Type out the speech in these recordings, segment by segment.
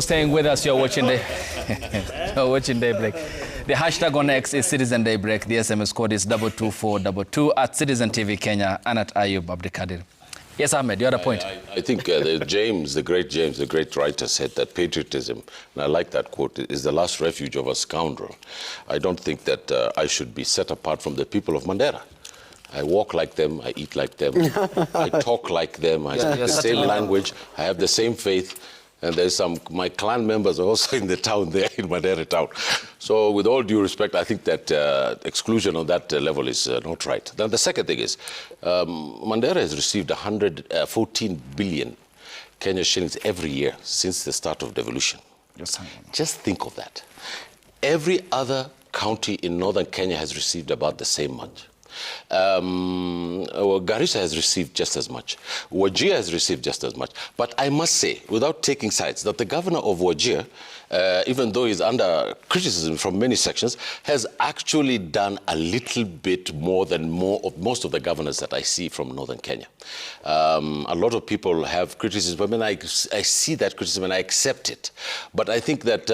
for staying with us. You're watching Daybreak. The hashtag on X is Citizen Daybreak. The SMS code is 22422 at Citizen TV Kenya and at Ayub Abdikadir. Yes, Ahmed, you had a point. I think the great writer, said that patriotism, and I like that quote, is the last refuge of a scoundrel. I don't think that I should be set apart from the people of Mandera. I walk like them, I eat like them, I talk like them, I speak the same language, I have the same faith, and there's my clan members are also in the town there, in Mandera town. So with all due respect, I think that exclusion on that level is not right. Then the second thing is, Mandera has received 114 billion Kenya shillings every year since the start of devolution. Yes. Just think of that. Every other county in northern Kenya has received about the same much. Garissa has received just as much. Wajir has received just as much. But I must say, without taking sides, that the governor of Wajir, even though he's under criticism from many sections, has actually done a little bit more than most of the governors that I see from northern Kenya. A lot of people have criticism, and I see that criticism and I accept it. But I think that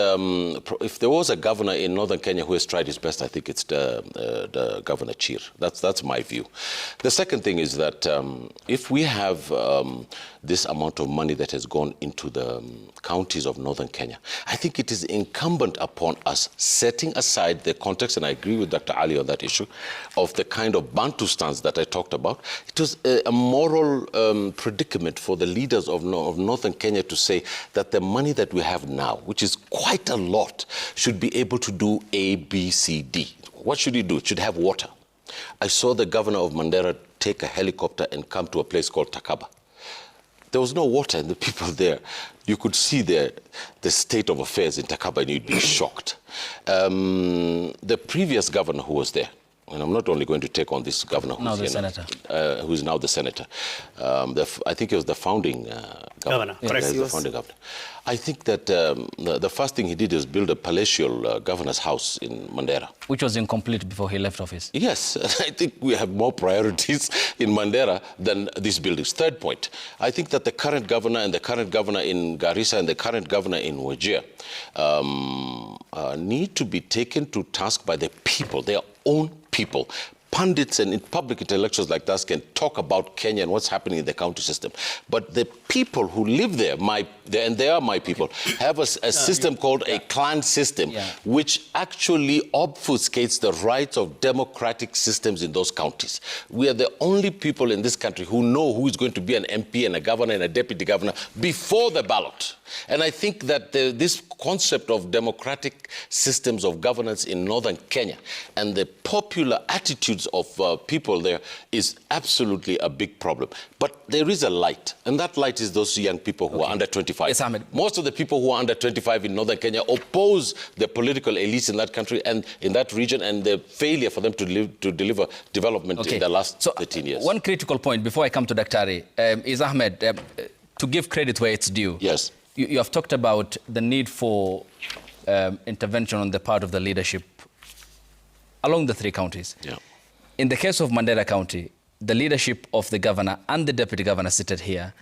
if there was a governor in northern Kenya who has tried his best, I think it's the Governor Chir. That's my view. The second thing is that if we have this amount of money that has gone into the counties of northern Kenya, I think it is incumbent upon us, setting aside the context, and I agree with Dr. Ali on that issue, of the kind of Bantu stance that I talked about. It was a moral predicament for the leaders of northern Kenya to say that the money that we have now, which is quite a lot, should be able to do A, B, C, D. What should it do? It should have water. I saw the governor of Mandera take a helicopter and come to a place called Takaba. There was no water, and the people there, you could see the state of affairs in Takaba, and you'd be shocked. The previous governor who was there, and I'm not only going to take on this governor who's now the senator, who's now the senator. I think he was the founding governor. Correct. The founding governor. I think that the first thing he did is build a palatial governor's house in Mandera, which was incomplete before he left office. Yes, I think we have more priorities in Mandera than these buildings. Third point, I think that the current governor and the current governor in Garissa and the current governor in Wajir need to be taken to task by the people, their own people. Pundits and public intellectuals like us can talk about Kenya and what's happening in the county system. But the people who live there, and they are my people, have a system called a clan system, which actually obfuscates the rights of democratic systems in those counties. We are the only people in this country who know who is going to be an MP and a governor and a deputy governor before the ballot. And I think that this concept of democratic systems of governance in northern Kenya and the popular attitudes of people there is absolutely a big problem. But there is a light, and that light is those young people who are under 25. Yes, Ahmed. Most of the people who are under 25 in northern Kenya oppose the political elites in that country and in that region, and the failure for them to deliver development in the last 13 years. One critical point before I come to Dr. Ari is, Ahmed, to give credit where it's due. Yes. You have talked about the need for intervention on the part of the leadership along the three counties. Yeah. In the case of Mandera County, the leadership of the governor and the deputy governor seated here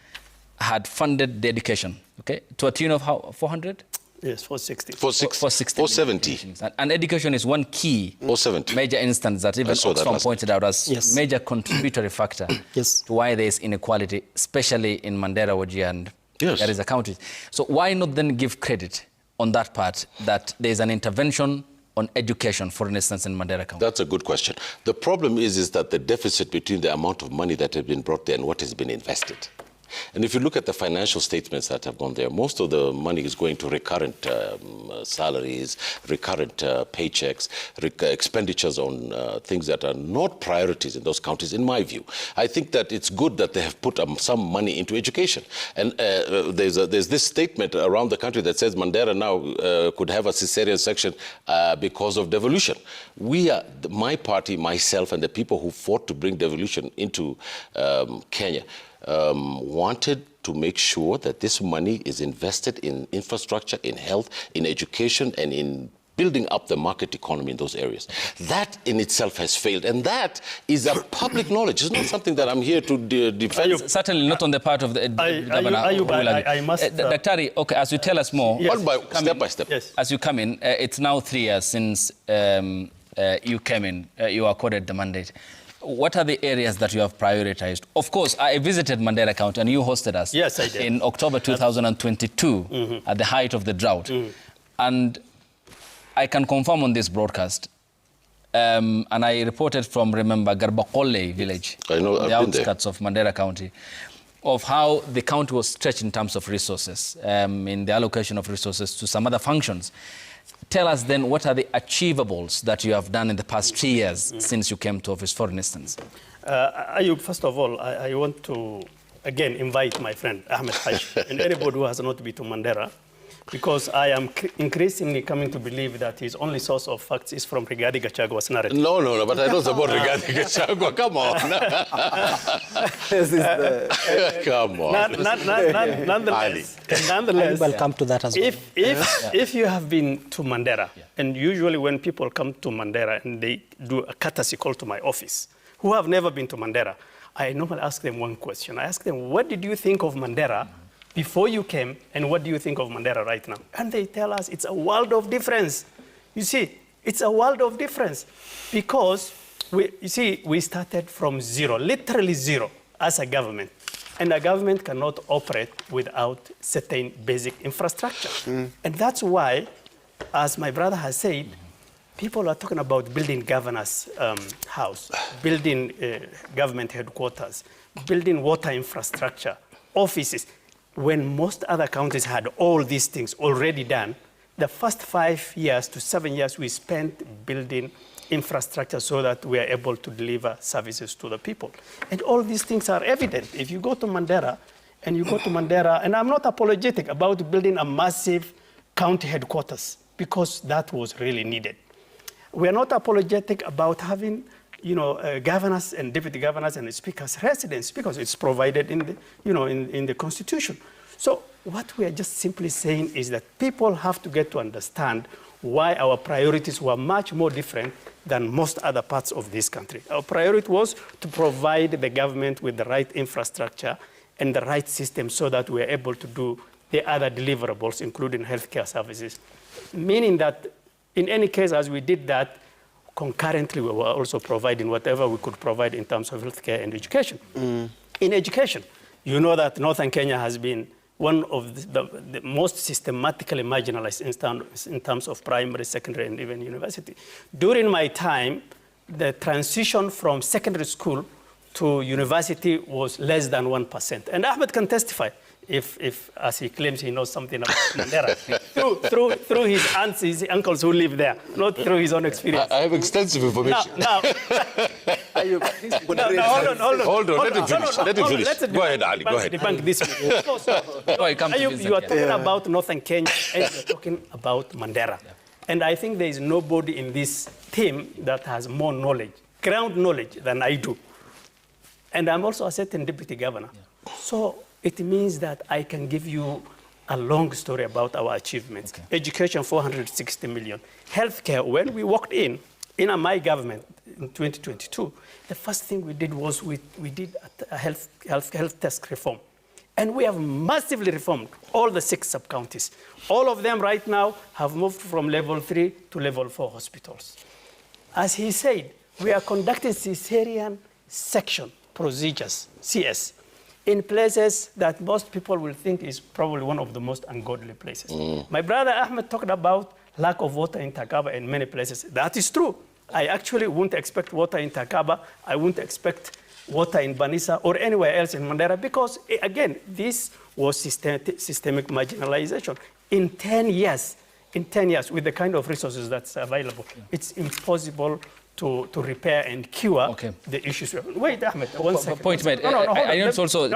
had funded the education, to a tune of how, 400? Yes, 460. 470. And education is one key major instance that even Oxfam pointed out as major contributory factor to why there is inequality, especially in Mandera, Wajir, and Garissa counties. So why not then give credit on that part that there is an intervention on education, for instance, in Mandera County? That's a good question. The problem is that the deficit between the amount of money that has been brought there and what has been invested. And if you look at the financial statements that have gone there, most of the money is going to recurrent salaries, recurrent paychecks, expenditures on things that are not priorities in those counties, in my view. I think that it's good that they have put some money into education. And there's this statement around the country that says Mandera now could have a cesarean section because of devolution. We are, my party, myself, and the people who fought to bring devolution into Kenya, wanted to make sure that this money is invested in infrastructure, in health, in education, and in building up the market economy in those areas. That in itself has failed, and that is a public knowledge. It's not something that I'm here to defend. Certainly not on the part of the governor. I must... Daktari, okay, as you tell us more... Yes. Step by step. Yes. As you come in, it's now 3 years since you came in, you accorded the mandate. What are the areas that you have prioritized? Of course, I visited Mandera County and you hosted us. Yes, I did. In October 2022, at the height of the drought. And I can confirm on this broadcast, and I reported from, remember, Garbakole village, I know, the outskirts of Mandera County, of how the county was stretched in terms of resources, in the allocation of resources to some other functions. Tell us then, what are the achievables that you have done in the past 3 years since you came to office, for instance? Ayub, first of all, I want to, again, invite my friend Ahmed Haj and anybody who has not been to Mandera, because I am increasingly coming to believe that his only source of facts is from Rigathi Gachagua's narrative. No, but I know about Rigathi Gachagua. Come on. Come on. Nonetheless, we'll come to that as well. If you have been to Mandera, and usually when people come to Mandera and they do a courtesy call to my office, who have never been to Mandera, I normally ask them one question. I ask them, what did you think of Mandera before you came, and what do you think of Mandera right now? And they tell us it's a world of difference. You see, it's a world of difference because, we started from zero, literally zero, as a government. And a government cannot operate without certain basic infrastructure. And that's why, as my brother has said, people are talking about building governor's house, building government headquarters, building water infrastructure, offices. When most other counties had all these things already done, the first 5 years to 7 years we spent building infrastructure so that we are able to deliver services to the people. And all these things are evident. If you go to Mandera, and I'm not apologetic about building a massive county headquarters, because that was really needed. We are not apologetic about having governors and deputy governors and speakers' residence, because it's provided in the, in the Constitution. So what we are just simply saying is that people have to get to understand why our priorities were much more different than most other parts of this country. Our priority was to provide the government with the right infrastructure and the right system so that we are able to do the other deliverables, including healthcare services. Meaning that in any case, as we did that, concurrently, we were also providing whatever we could provide in terms of healthcare and education. In education, you know that Northern Kenya has been one of the most systematically marginalized in terms of primary, secondary, and even university. During my time, the transition from secondary school to university was less than 1%. And Ahmed can testify, if as he claims he knows something about Mandera, through his aunts, his uncles who live there, not through his own experience. I have extensive information. Hold on. Let him finish. Go ahead, Ali. Go ahead. Debunk this. You are talking about Northern Kenya, and you are talking about Mandera. Yeah. And I think there is nobody in this team that has more knowledge, ground knowledge, than I do. And I'm also a certain deputy governor. Yeah. So it means that I can give you a long story about our achievements. Okay. Education, 460 million. Healthcare, when we walked in my government in 2022, the first thing we did was we did a health desk reform. And we have massively reformed all the 6 sub-counties. All of them right now have moved from level 3 to level 4 hospitals. As he said, we are conducting cesarean section procedures, CS, in places that most people will think is probably one of the most ungodly places. My brother Ahmed talked about lack of water in Takaba and many places. That is true. I actually wouldn't expect water in Takaba. I wouldn't expect water in Banisa or anywhere else in Mandera because, again, this was systemic marginalization. In 10 years, with the kind of resources that's available, it's impossible to repair and cure the issues. Wait, Ahmed, one second. Point made. I need to also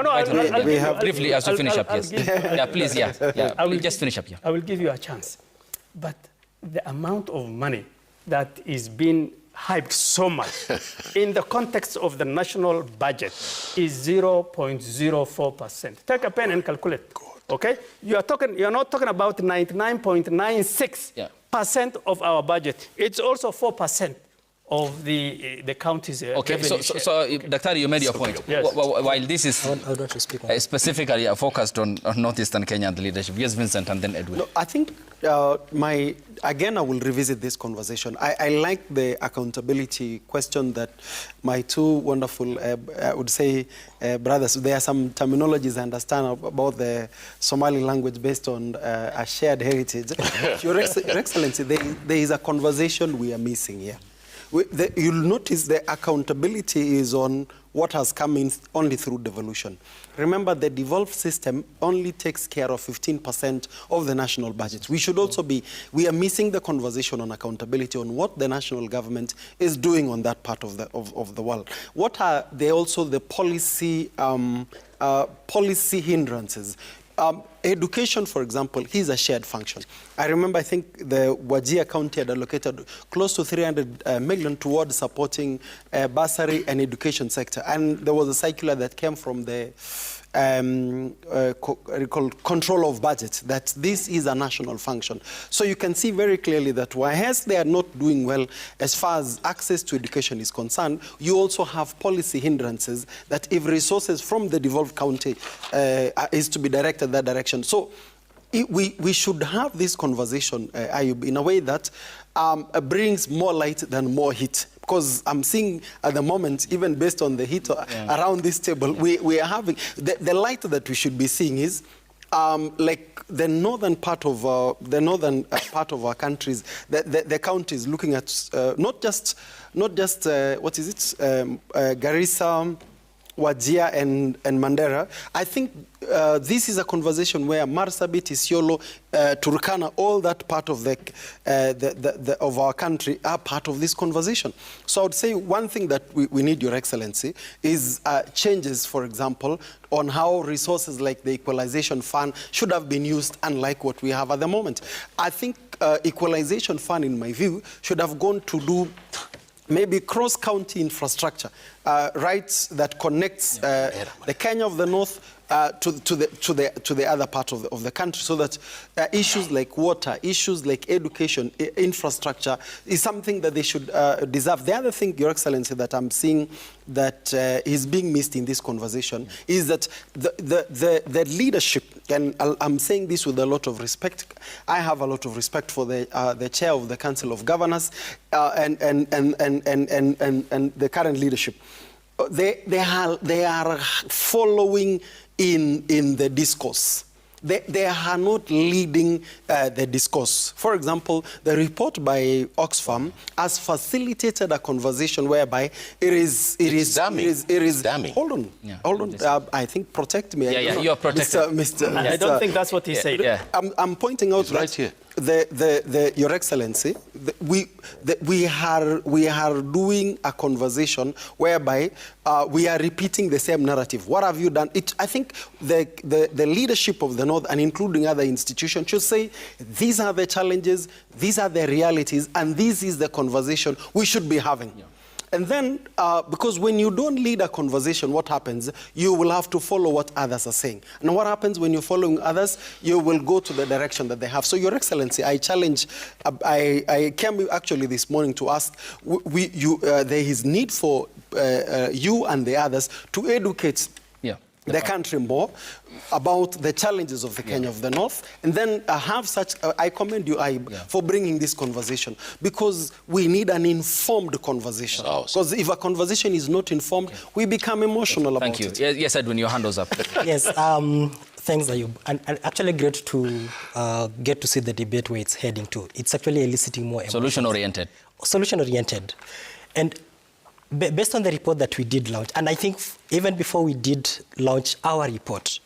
briefly as you finish up, yes. Please, I will just finish up here. I will give you a chance. But the amount of money that is being hyped so much in the context of the national budget is 0.04%. Take a pen and calculate. Okay? You're not talking about 99.96% of our budget. It's also 4% of the county's okay, so Dr. you made your point. Yes. While this is I would want to speak on specifically focused on northeastern Kenya and the leadership. Yes, Vincent, and then Edwin. No, I think again, I will revisit this conversation. I like the accountability question that my two wonderful, I would say, brothers, there are some terminologies I understand about the Somali language based on a shared heritage. Your Excellency, there is a conversation we are missing here. You'll notice the accountability is on what has come in only through devolution. Remember, the devolved system only takes care of 15% of the national budget. We are missing the conversation on accountability on what the national government is doing on that part of the world. What are also the policy hindrances? Education, for example, is a shared function. I remember, I think the Wajir County had allocated close to 300 million towards supporting bursary and education sector. And there was a circular that came from the control of budget, that this is a national function. So you can see very clearly that whereas they are not doing well as far as access to education is concerned, you also have policy hindrances that if resources from the devolved county is to be directed that direction. So we should have this conversation, Ayub, in a way that brings more light than more heat. Because I'm seeing at the moment, even based on the heat around this table, we are having, the light that we should be seeing is like the northern part of our countries, the counties looking at not just what is it, Garissa, Wajir and Mandera. I think this is a conversation where Marsabit, Isiolo, Turkana, all that part of of our country are part of this conversation. So I would say one thing that we need, Your Excellency, is changes, for example, on how resources like the equalization fund should have been used, unlike what we have at the moment. I think equalization fund, in my view, should have gone to do maybe cross-county infrastructure, rights that connects the Kenya of the North to the other part of the country, so that issues like water, issues like education, infrastructure is something that they should deserve. The other thing, Your Excellency, that I'm seeing that is being missed in this conversation is that the leadership, and I'm saying this with a lot of respect. I have a lot of respect for the chair of the Council of Governors and the current leadership. They are following in the discourse. They are not leading the discourse. For example, the report by Oxfam has facilitated a conversation whereby it is damning. Hold on. I think protect me. Yeah, you're protected. I don't think that's what he said. Yeah. I'm pointing out right here. Your Excellency, we are doing a conversation whereby we are repeating the same narrative. What have you done? I think the leadership of the North, and including other institutions, should say these are the challenges, these are the realities, and this is the conversation we should be having. Yeah. And then, because when you don't lead a conversation, what happens? You will have to follow what others are saying. And what happens when you're following others? You will go to the direction that they have. So, Your Excellency, I challenge, I came actually this morning to ask, there is need for you and the others to educate the country more about the challenges of the Kenya of the North, and then I commend you, Aib, for bringing this conversation, because we need an informed conversation. Because if a conversation is not informed, we become emotional about it. Thank you. Yes, Edwin, your hand was up. Yes, thanks, Ayub. And actually great to get to see the debate where it's heading to. It's actually eliciting more emotions. Solution-oriented. Solution-oriented. And based on the report that we did launch, and I think even before we did launch our report,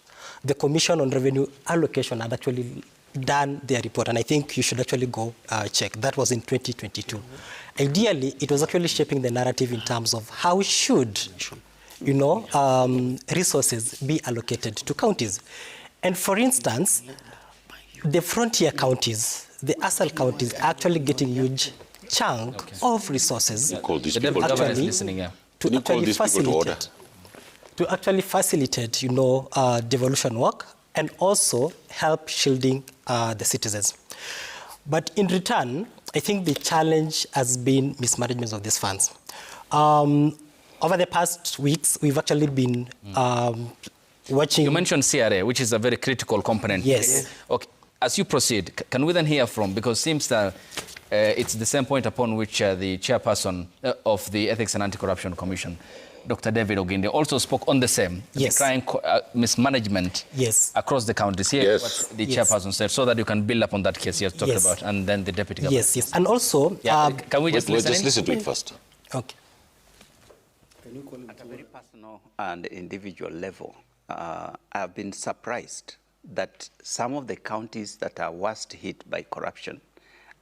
the Commission on Revenue Allocation had actually done their report, and I think you should actually go check. That was in 2022. Ideally, it was actually shaping the narrative in terms of how should, resources be allocated to counties. And for instance, the frontier counties, the ASAL counties, are actually getting huge chunk of resources to actually facilitate devolution work and also help shielding the citizens. But in return, I think the challenge has been mismanagement of these funds. Over the past weeks, we've actually been watching... You mentioned CRA, which is a very critical component. Yes. Okay. As you proceed, can we then hear from, because it seems that it's the same point upon which the chairperson of the Ethics and Anti-Corruption Commission, Dr. David Oginde, also spoke on the same, yes. decrying mismanagement yes. across the counties. Here, yes. what the chairperson said, so that you can build up on that case you talked yes. about, and then the deputy governor. Yes, yes. And also... can we just listen to it first? Okay. At a very personal and individual level, I have been surprised that some of the counties that are worst hit by corruption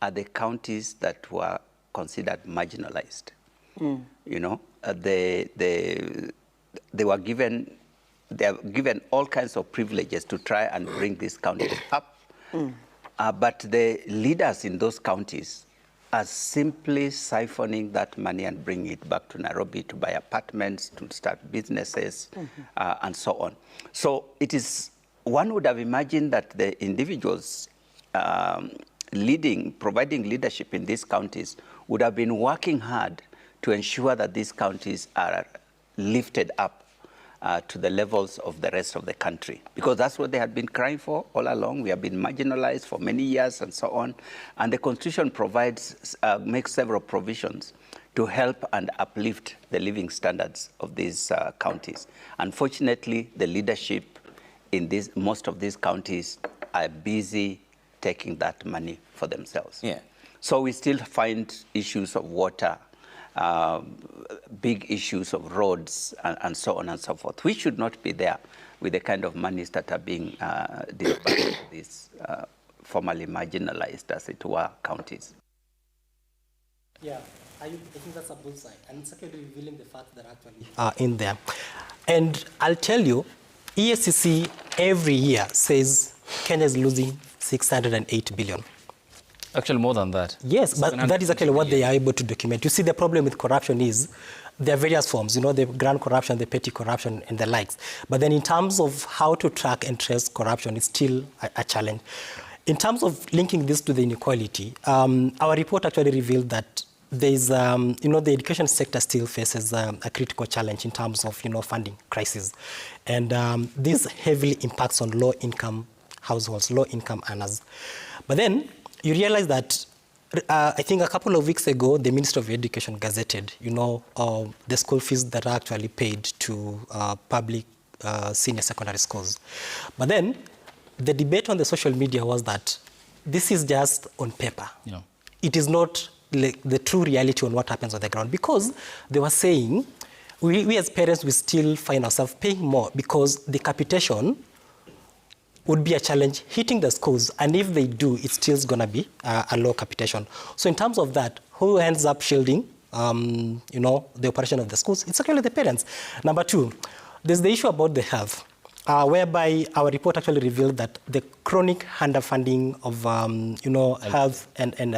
are the counties that were considered marginalized. You know, they are given all kinds of privileges to try and bring these counties up. But the leaders in those counties are simply siphoning that money and bringing it back to Nairobi to buy apartments, to start businesses, and so on. So it is, one would have imagined that the individuals providing leadership in these counties would have been working hard to ensure that these counties are lifted up to the levels of the rest of the country, because that's what they had been crying for all along. We have been marginalized for many years and so on. And the Constitution provides, makes several provisions to help and uplift the living standards of these counties. Unfortunately, the leadership in most of these counties are busy taking that money for themselves. Yeah. So we still find issues of water, big issues of roads, and so on and so forth. We should not be there with the kind of monies that are being disbursed to these formerly marginalized, as it were, counties. Yeah, I think that's a bullseye, and it's actually revealing the fact that actually are in there. And I'll tell you, EACC every year says Kenya is losing 608 billion. Actually, more than that. Yes, but that is actually what they are able to document. You see, the problem with corruption is there are various forms, you know, the grand corruption, the petty corruption, and the likes. But then in terms of how to track and trace corruption, it's still a challenge. In terms of linking this to the inequality, our report actually revealed that there's, you know, the education sector still faces a critical challenge in terms of, you know, funding crisis. And this heavily impacts on low-income households, low-income earners. But then you realize that I think a couple of weeks ago, the Minister of Education gazetted, you know, the school fees that are actually paid to public senior secondary schools. But then the debate on the social media was that this is just on paper. Yeah. It is not like the true reality on what happens on the ground, because they were saying we as parents, we still find ourselves paying more because the capitation would be a challenge hitting the schools, and if they do, it's still going to be a low capitation. So in terms of that, who ends up shielding, you know, the operation of the schools? It's actually the parents. Number two, there's the issue about the health, whereby our report actually revealed that the chronic underfunding of, you know, health and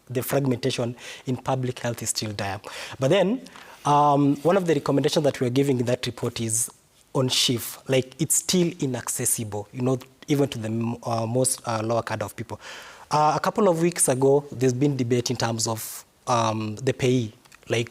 the fragmentation in public health is still there. But then one of the recommendations that we are giving in that report is on shift, like it's still inaccessible, you know, even to the most lower cadre of people. A couple of weeks ago, there's been debate in terms of the payee, like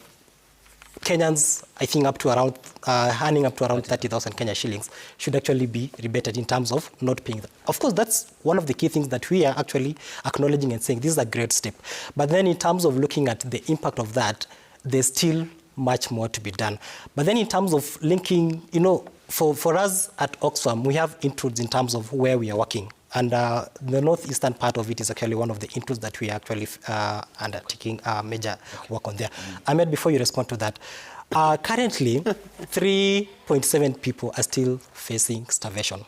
Kenyans, I think up to around, earning up to around 30,000 Kenya shillings should actually be rebated in terms of not paying them. Of course, that's one of the key things that we are actually acknowledging and saying this is a great step. But then in terms of looking at the impact of that, there's still much more to be done. But then in terms of linking, you know, for us at Oxfam, we have inputs in terms of where we are working. And the northeastern part of it is actually one of the inputs that we are actually undertaking major work on there. Ahmed, before you respond to that, currently 3.7 people are still facing starvation.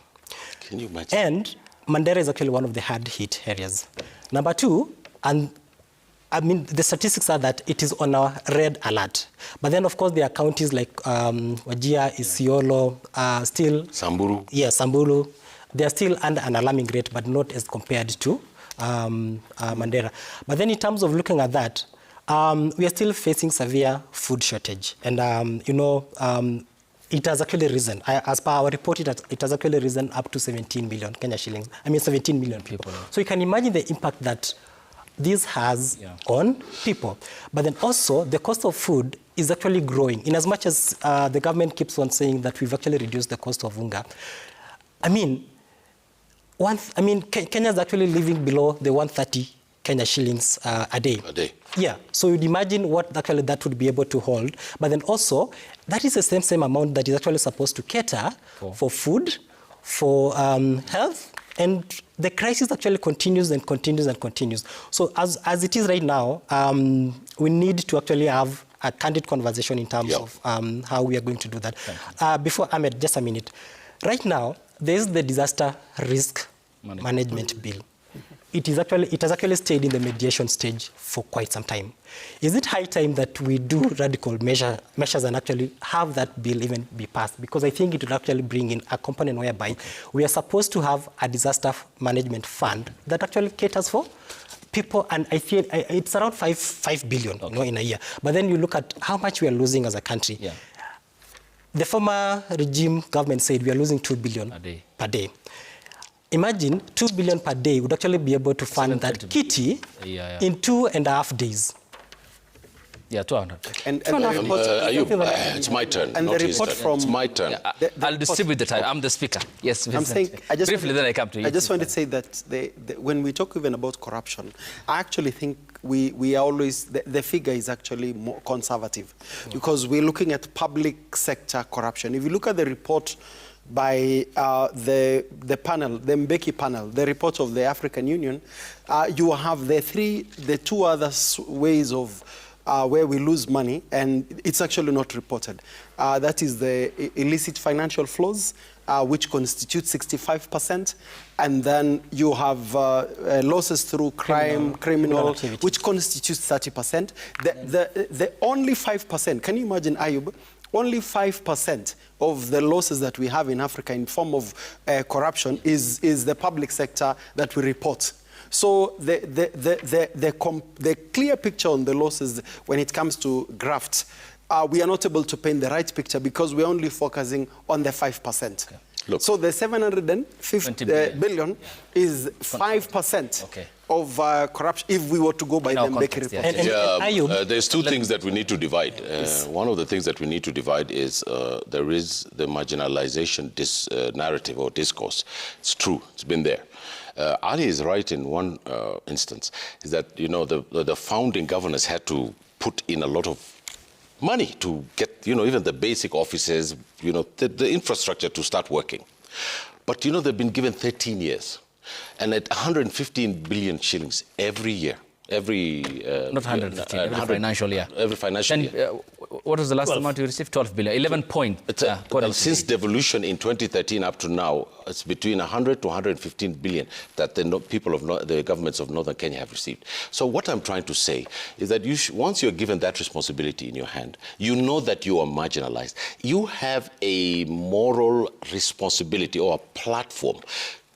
Can you imagine? And Mandera is actually one of the hard-hit areas. Number two, and I mean, the statistics are that it is on our red alert. But then, of course, there are counties like Wajir, Isiolo, still... Samburu. Yeah, Samburu. They are still under an alarming rate, but not as compared to Mandera. But then in terms of looking at that, we are still facing severe food shortage. And, you know, it has actually risen. As per our report, it has actually risen up to 17 million Kenya shillings. I mean, 17 million people. So you can imagine the impact that this has on people. But then also, the cost of food is actually growing. In as much as the government keeps on saying that we've actually reduced the cost of unga, I mean, Kenya is actually living below the 130 Kenya shillings a day. A day. Yeah. So you'd imagine what actually that would be able to hold. But then also, that is the same amount that is actually supposed to cater for food, for health, and the crisis actually continues and continues and continues. So as it is right now, we need to actually have a candid conversation in terms of how we are going to do that. Before Ahmed, just a minute. Right now, there is the disaster risk management bill. It has actually stayed in the mediation stage for quite some time. Is it high time that we do radical measures and actually have that bill even be passed? Because I think it would actually bring in a component whereby we are supposed to have a disaster management fund that actually caters for people, and I feel it's around 5 billion in a year. But then you look at how much we are losing as a country. Yeah. The former regime government said we are losing 2 billion per day. Imagine 2 billion per day would actually be able to fund that kitty in 2.5 days. Yeah, 200. It's my turn. And the report from... It's my turn. Yeah, I'll distribute the time. I'm the speaker. Yes, Vincent. I'm saying, briefly, then I come to you. I just want to say that when we talk even about corruption, I actually think we are always... The figure is actually more conservative because we're looking at public sector corruption. If you look at the report by the panel, the Mbeki panel, the report of the African Union, you have the two other ways of where we lose money, and it's actually not reported. That is the illicit financial flows, which constitute 65%, and then you have losses through criminal which constitutes 30%. The only 5%, can you imagine, Ayub? Only 5% of the losses that we have in Africa in form of corruption is the public sector that we report. So the clear picture on the losses when it comes to graft, we are not able to paint the right picture because we're only focusing on the 5%. Okay. Look. So the 750 billion is 5% of corruption if we were to go by the Mbeki report. There's two things that we need to divide. One of the things that we need to divide is there is the marginalization narrative or discourse. It's true. It's been there. Ali is right in one instance, is that, the founding governors had to put in a lot of money to get, even the basic offices, the infrastructure to start working. But, they've been given 13 years. And at 115 billion shillings every year, not 115, every financial year. Every financial year. What was the last amount you received? 12 billion, 11 point. Since devolution in 2013 up to now, it's between 100 to 115 billion that the governments of Northern Kenya have received. So what I'm trying to say is that once you're given that responsibility in your hand, you know that you are marginalized. You have a moral responsibility or a platform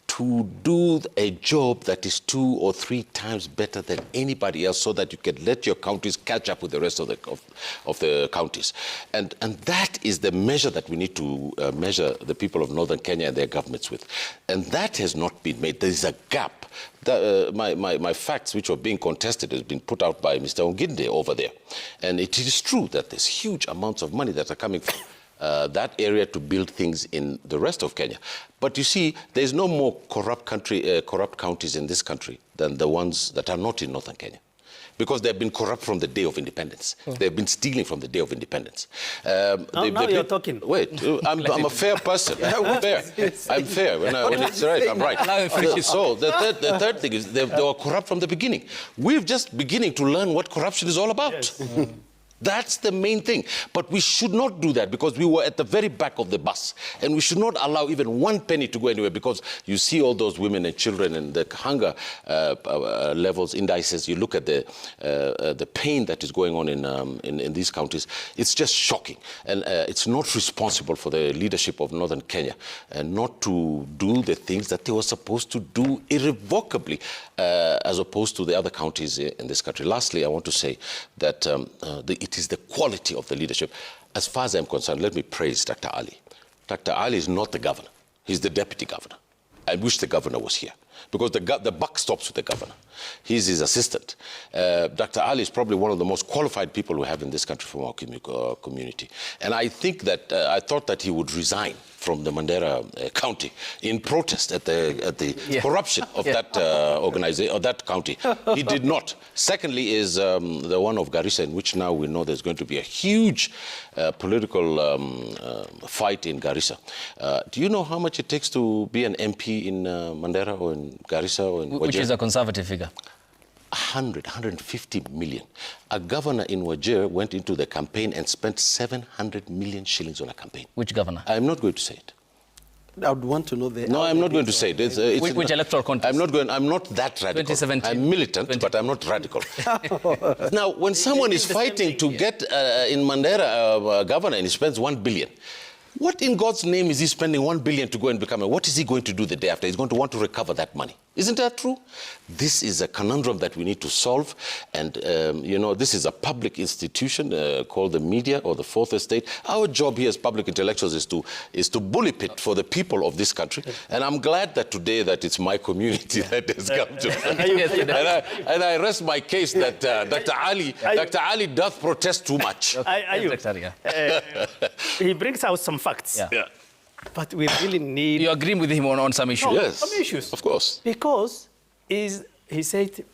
to do a job that is 2 or 3 times better than anybody else, so that you can let your counties catch up with the rest of the counties. And that is the measure that we need to measure the people of Northern Kenya and their governments with. And that has not been made. There is a gap. My facts, which were being contested, has been put out by Mr. Onginde over there. And it is true that there's huge amounts of money that are coming from that area to build things in the rest of Kenya. But you see, there's no more corrupt counties in this country than the ones that are not in Northern Kenya, because they've been corrupt from the day of independence. They've been stealing from the day of independence. Now you're talking. Wait, I'm a fair person. I'm fair. I'm fair. When it's right, I'm right. So the third thing is they were corrupt from the beginning. We're just beginning to learn what corruption is all about. Yes. That's the main thing. But we should not do that, because we were at the very back of the bus. And we should not allow even 1 penny to go anywhere, because you see all those women and children and the hunger levels, indices. You look at the pain that is going on in these counties. It's just shocking. And it's not responsible for the leadership of Northern Kenya not to do the things that they were supposed to do irrevocably, as opposed to the other counties in this country. Lastly, I want to say that it is the quality of the leadership. as far as I'm concerned, let me praise Dr. Ali. Dr. Ali is not the governor. He's the deputy governor. I wish the governor was here, because the buck stops with the governor. He's his assistant. Dr. Ali is probably one of the most qualified people we have in this country from our community. And I think that, I thought that he would resign from the Mandera county in protest at the corruption of that organization, or that county. He did not. Secondly is the one of Garissa, in which now we know there's going to be a huge political fight in Garissa. Do you know how much it takes to be an MP in Mandera or in Garissa or in Wajir? Which is a conservative figure? 150 million. A governor in Wajir went into the campaign and spent 700 million shillings on a campaign. Which governor? I'm not going to say it. I would want to know the... No, I'm not going to say it. Which electoral contest? I'm not that radical. 2017. I'm militant, but I'm not radical. Now, when someone is fighting to get in Mandera a governor and he spends 1 billion, what in God's name is he spending 1 billion to go and become what is he going to do the day after? He's going to want to recover that money. Isn't that true? This is a conundrum that we need to solve. And, you know, this is a public institution called the media or the fourth estate. Our job here as public intellectuals is to bully pit for the people of this country. And I'm glad that today that it's my community that has come to. And I rest my case that Dr. Ali does protest too much. He brings out some facts. Yeah. But we really need... You agree with him on some issues? Yes, some issues. Of course. Because he said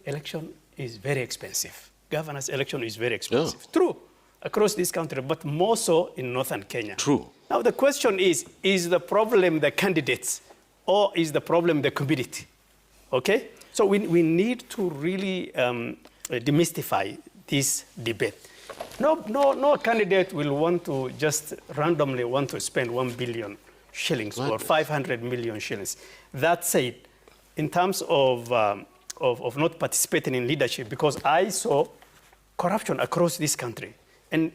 election is very expensive. Governor's election is very expensive. Yeah. True, across this country, but more so in northern Kenya. True. Now the question is the problem the candidates or is the problem the community? Okay? So we need to really demystify this debate. No candidate will want to just randomly want to spend 1 billion shillings or 500 million shillings. That said, in terms of not participating in leadership, because I saw corruption across this country, and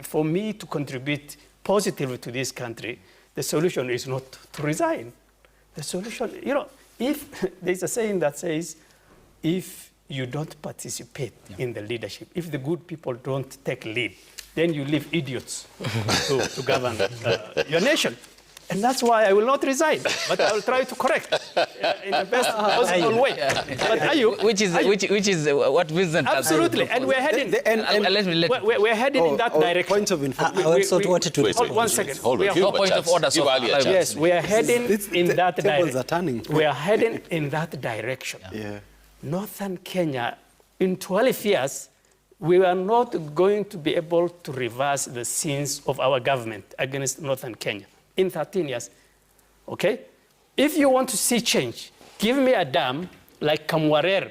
for me to contribute positively to this country, the solution is not to resign. The solution, you know, if there's a saying that says, if you don't participate in the leadership, if the good people don't take lead, then you leave idiots to govern your nation. And that's why I will not resign, but I will try to correct in the best possible way. But which is what Vincent absolutely, and we're heading. We're heading in that direction. Point of information. I also wanted to. Hold 1 second. Hold on. Point of order. Yes, we are heading in that direction. We are heading in that direction. Yeah. Northern Kenya, in 12 years, we are not going to be able to reverse the sins of our government against Northern Kenya. In 13 years, okay? If you want to see change, give me a dam like Kamwarer,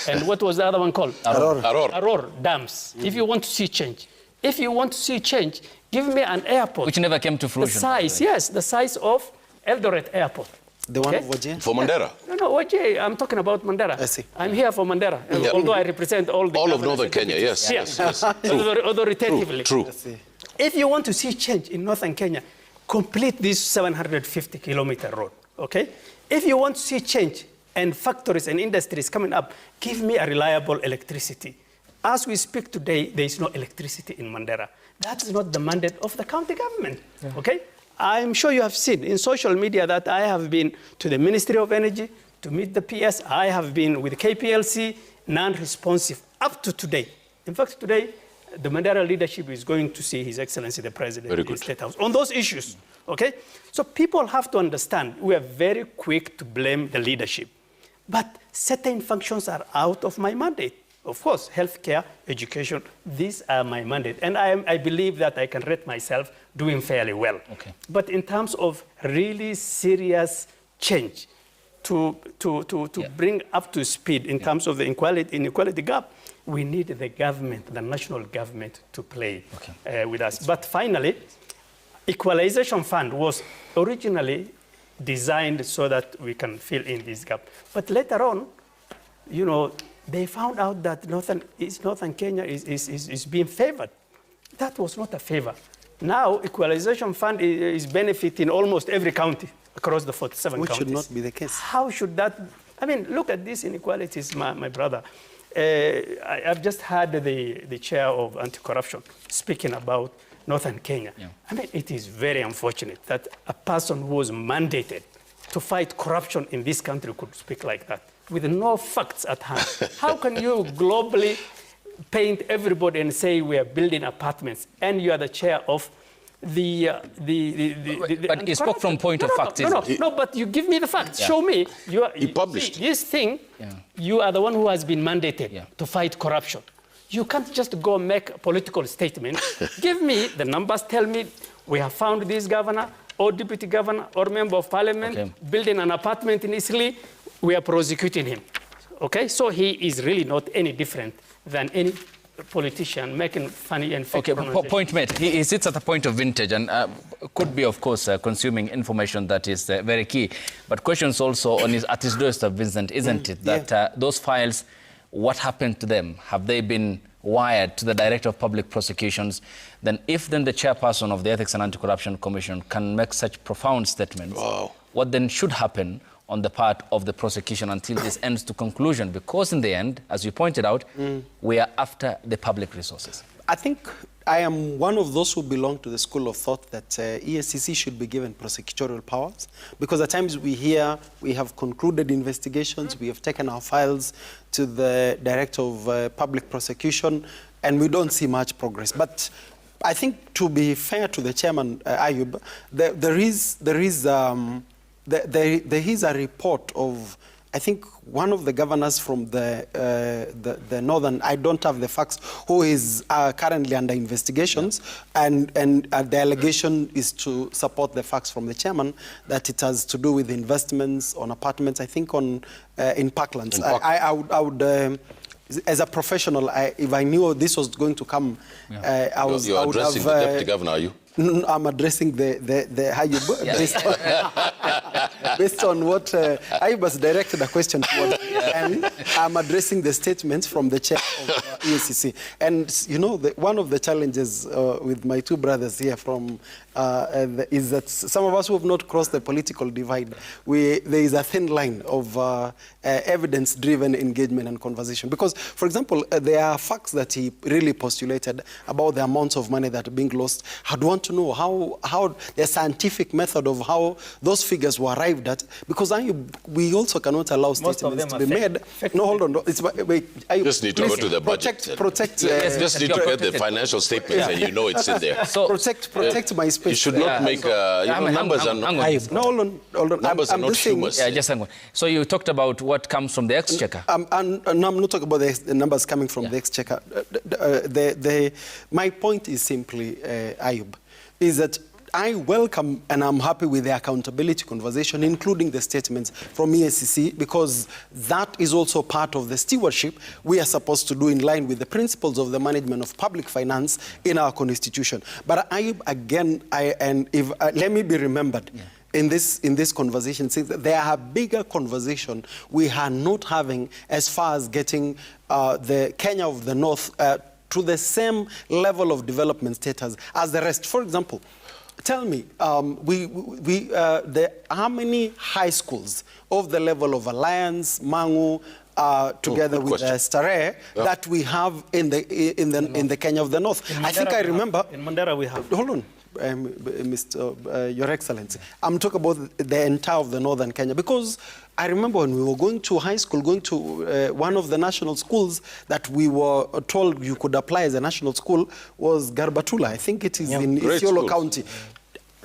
and what was the other one called? Aror dams, if you want to see change. If you want to see change, give me an airport. Which never came to fruition. The size, yes, the size of Eldoret Airport. The one of Wajir? For Mandera? No, Wajir, I'm talking about Mandera. I see. I'm here for Mandera, although I represent all of Northern Kenya, yes. Authoritatively. True. If you want to see change in Northern Kenya, complete this 750-kilometer road, okay? If you want to see change and factories and industries coming up, give me a reliable electricity. As we speak today, there is no electricity in Mandera. That is not the mandate of the county government, okay? I'm sure you have seen in social media that I have been to the Ministry of Energy to meet the PS. I have been with KPLC, non-responsive up to today. In fact, today, the Mandera leadership is going to see His Excellency the President in the State House on those issues, okay? So people have to understand we are very quick to blame the leadership, but certain functions are out of my mandate. Of course, healthcare, education, these are my mandate, and I believe that I can rate myself doing fairly well. Okay. But in terms of really serious change to bring up to speed in terms of the inequality gap, we need the government, the national government, to play with us. But finally, equalization fund was originally designed so that we can fill in this gap. But later on, you know, they found out that Northern Kenya is being favored. That was not a favor. Now, equalization fund is benefiting almost every county across the 47 counties. Which should not be the case. How should that? I mean, look at these inequalities, my brother. I've just heard the chair of anti-corruption speaking about Northern Kenya. Yeah. I mean, it is very unfortunate that a person who was mandated to fight corruption in this country could speak like that with no facts at hand. How can you globally paint everybody and say we are building apartments and you are the chair of but he spoke from point of fact. No, but you give me the facts. Yeah. Show me. He published. See, this thing, you are the one who has been mandated to fight corruption. You can't just go make a political statement. Give me the numbers. Tell me we have found this governor or deputy governor or member of parliament building an apartment in Italy. We are prosecuting him. Okay? So he is really not any different than any politician making funny and fake point made. He sits at a point of vintage and could be, of course, consuming information that is very key. But questions also on at his doorstep, Vincent, isn't it? That those files, what happened to them? Have they been wired to the Director of Public Prosecutions? Then if then the chairperson of the Ethics and Anti-Corruption Commission can make such profound statements, what then should happen on the part of the prosecution until this ends to conclusion? Because in the end, as you pointed out, we are after the public resources. I think I am one of those who belong to the school of thought that EACC should be given prosecutorial powers, because at times we hear we have concluded investigations, we have taken our files to the Director of Public Prosecution, and we don't see much progress. But I think, to be fair to the chairman, Ayub, there is a report of, I think, one of the governors from the northern, I don't have the facts, who is currently under investigations, and the allegation is to support the facts from the chairman that it has to do with investments on apartments, I think in Parklands. I would as a professional, if I knew this was going to come, I would You're addressing the deputy governor, are you? I'm addressing based on what I was directed a question towards, and I'm addressing the statements from the chair of EACC. And you know, one of the challenges with my two brothers here from is that some of us who have not crossed the political divide, there is a thin line of evidence-driven engagement and conversation. Because, for example, there are facts that he really postulated about the amounts of money that are being lost. I'd want to know how the scientific method of how those figures were arrived at, because we also cannot allow statements to be made. No, hold on. Just need to go to the budget. Just need to get the financial statements, and you know it's in there. So protect my space. You should not make numbers are not. No, hold on. Numbers are not humorous. Yeah, just hang on. So you talked about what comes from the exchequer. No, I'm not talking about the numbers coming from the exchequer. My point is simply, Ayub, is that I welcome and I'm happy with the accountability conversation, including the statements from EACC, because that is also part of the stewardship we are supposed to do in line with the principles of the management of public finance in our constitution. But let me be remembered. In this conversation, since there are bigger conversation we are not having as far as getting the Kenya of the North to the same level of development status as the rest. For example, tell me, how many high schools of the level of Alliance, Mangu, together with Starehe, that we have in the Kenya of the North? I think I remember. In Mandera we have. Hold on. Your Excellency, I'm talking about the entire of the northern Kenya, because I remember when we were going to high school, going to one of the national schools that we were told you could apply as a national school was Garbatula. I think it is in Isiolo County.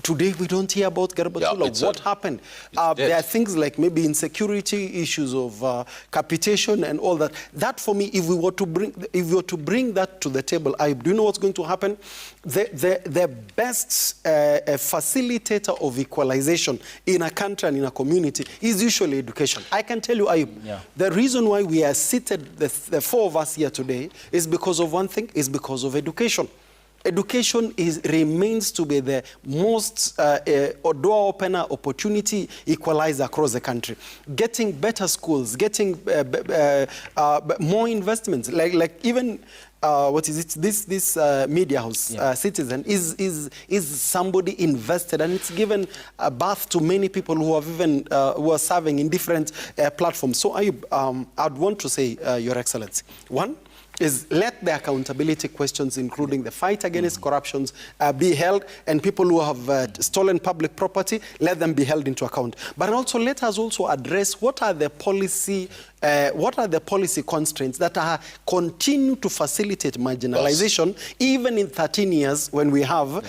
Today, we don't hear about Garbatula. What happened? There are things like maybe insecurity, issues of capitation and all that. That, for me, if we were to bring that to the table, do you know what's going to happen? The best facilitator of equalization in a country and in a community is usually education. I can tell you, the reason why we are seated, the four of us here today, is because of one thing, is because of education. Education remains to be the most door opener, opportunity equalizer across the country. Getting better schools, getting more investments, like even what is it? This media house, Citizen, is somebody invested, and it's given birth to many people who have even who are serving in different platforms. So I'd want to say, Your Excellency, one is let the accountability questions, including the fight against corruptions, be held, and people who have stolen public property, let them be held into account. But also let us also address what are the policy constraints that continue to facilitate marginalization, even in 13 years when we have